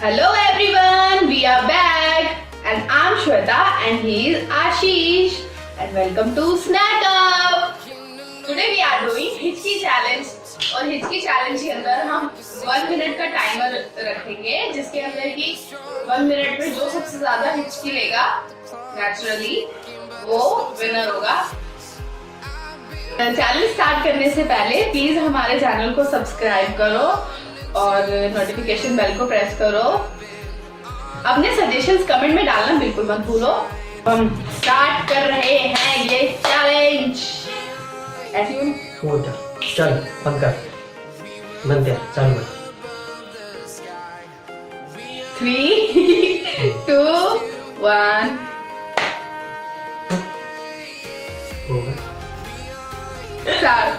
Hello everyone, we are back and I'm Shweta and he is Ashish and welcome to Snack Up. Today we are doing हिचकी challenge और हिचकी challenge के अंदर हम 1 minute का timer रखेंगे जिसके अंदर कि 1 मिनट में जो सबसे ज्यादा हिचकी लेगा नेचुरली वो विनर होगा। चैलेंज स्टार्ट करने से पहले प्लीज हमारे चैनल को सब्सक्राइब करो और नोटिफिकेशन बेल को प्रेस करो। अपने सजेशंस कमेंट में डालना बिल्कुल मत भूलो। हम स्टार्ट कर रहे हैं ये चैलेंज। ऐसे चल बंद कर चालू कर। 3, 2, 1 स्टार्ट।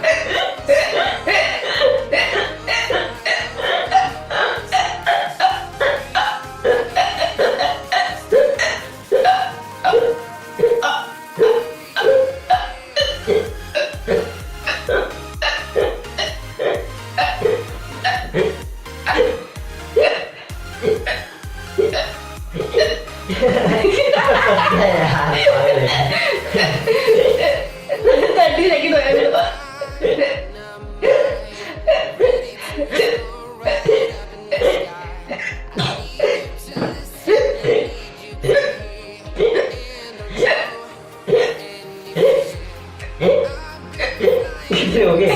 कितने हो गए?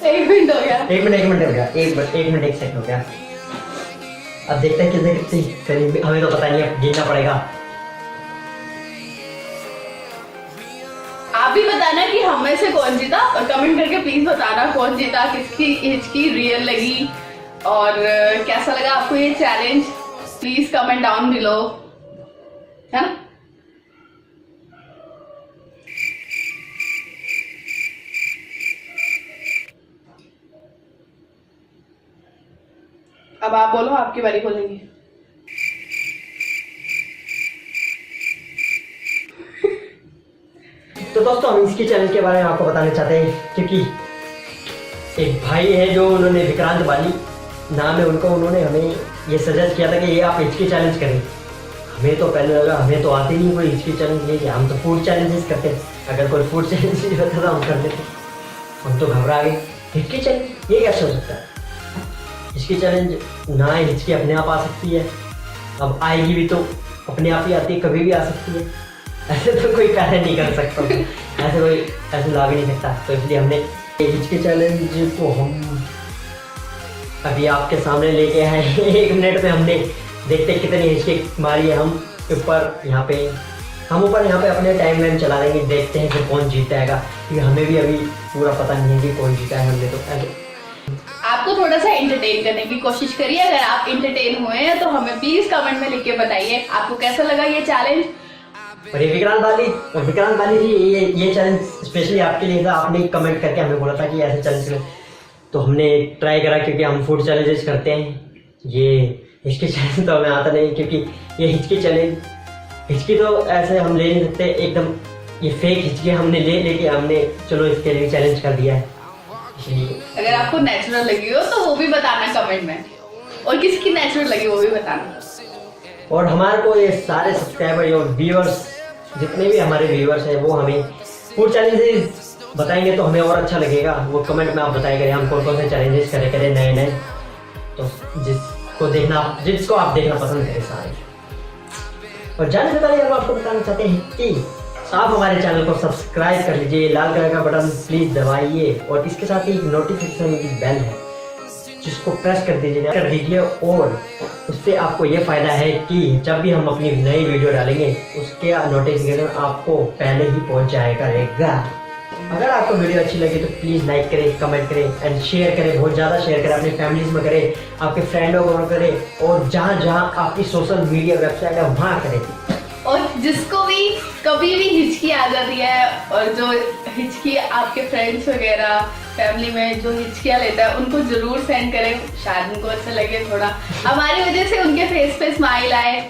एक मिनट हो गया। एक मिनट 1 सेकंड हो गया। अब देखते हैं कितनी करीब, हमें तो पता नहीं है, गिनना पड़ेगा। आप भी बताना कि हम में से कौन जीता और कमेंट करके प्लीज बताना कौन जीता, किसकी हिचकी रियल लगी और कैसा लगा आपको ये challenge. Please comment down below, है ना। अब आप बोलो, आपकी बारी बोलेंगे। तो दोस्तों हम इसकी चैलेंज के बारे में आपको बताना चाहते हैं, क्योंकि एक भाई है जो उन्होंने विक्रांत बाली नाम है उनको, उन्होंने हमें ये सजेस्ट किया था कि ये आप हिचकी चैलेंज करें। हमें तो पहले लगा हमें तो आती नहीं कोई हिचकी चैलेंज नहीं, हम तो फूड चैलेंजेस करते हैं। अगर कोई फूड चैलेंज नहीं होता तो हम कर लेते। हम तो घबरा गए, हिचकी चैलेंज ये कैसे हो सकता है? हिचकी चैलेंज ना, हिचकी अपने आप आ सकती है, अब आएगी भी तो अपने आप ही आती है, कभी भी आ सकती है। ऐसे तो कोई पहले नहीं कर सकता, ऐसे ला भी नहीं सकता। तो इसलिए हमने हिचकी चैलेंज को हम अभी आपके सामने लेके आए। 1 मिनट में हमने देखते कितनी हिचकी मारी है। हम ऊपर यहाँ पे अपने टाइम लाइन चला देंगे, देखते हैं फिर कौन जीतेगा, क्योंकि हमें भी अभी पूरा पता नहीं है कि कौन जीता है। हमने तो ऐसे आपको थोड़ा सा एंटरटेन करने की कोशिश करिए। अगर आप एंटरटेन हुए हैं तो हमें प्लीज कमेंट में लिख के बताइए आपको कैसा लगा ये चैलेंज। और ये विक्रांत बाली जी ये चैलेंज स्पेशली आपके लिए था। आपने कमेंट करके हमें बोला था कि ऐसे चैलेंज करें, तो हमने ट्राई करा, क्योंकि हम फूड चैलेंजेस करते हैं। ये हिचकी चैलेंज तो हमें आता नहीं, क्योंकि ये हिचकी तो ऐसे हम ले नहीं सकते एकदम। ये फेक हिचकी हमने लेके हमने चलो इसके लिए चैलेंज कर दिया है। अगर आपको नेचुरल लगी हो तो वो भी बताना कमेंट में, और किसकी नेचुरल लगी वो भी बताना। और हमारे को ये सारे सब्सक्राइबर और व्यूअर्स, जितने भी हमारे व्यूअर्स हैं, वो हमें फूड चैलेंजेस बताएंगे तो हमें और अच्छा लगेगा। वो कमेंट में आप बताया करें हम कौन से चैलेंजेस करें नए, तो जिसको आप देखना पसंद करें सारे। और जाने से पहले हम आपको बताना चाहते हैं कि आप हमारे चैनल को सब्सक्राइब कर लीजिए, लाल कलर का बटन प्लीज दबाइए, और इसके साथ ही एक नोटिफिकेशन की बेल है जिसको प्रेस कर दीजिए। और उससे आपको ये फायदा है कि जब भी हम अपनी नई वीडियो डालेंगे उसके नोटिफिकेशन आपको पहले ही पहुंच जाएगा रहेगा। अगर आपको वीडियो अच्छी लगे तो प्लीज़ लाइक करें, कमेंट करें एंड शेयर करें, बहुत ज़्यादा शेयर करें, अपनी फैमिलीज में करें, आपके फ्रेंडों को करें, और जहाँ जहाँ आपकी सोशल मीडिया वेबसाइट है वहाँ करें। और जिसको भी कभी भी हिचकी आ जाती है, और जो हिचकी आपके फ्रेंड्स वगैरह फैमिली में जो हिचकियाँ लेता है उनको जरूर सेंड करें, शायद उनको अच्छा लगे, थोड़ा हमारी वजह से उनके फेस पे स्माइल आए।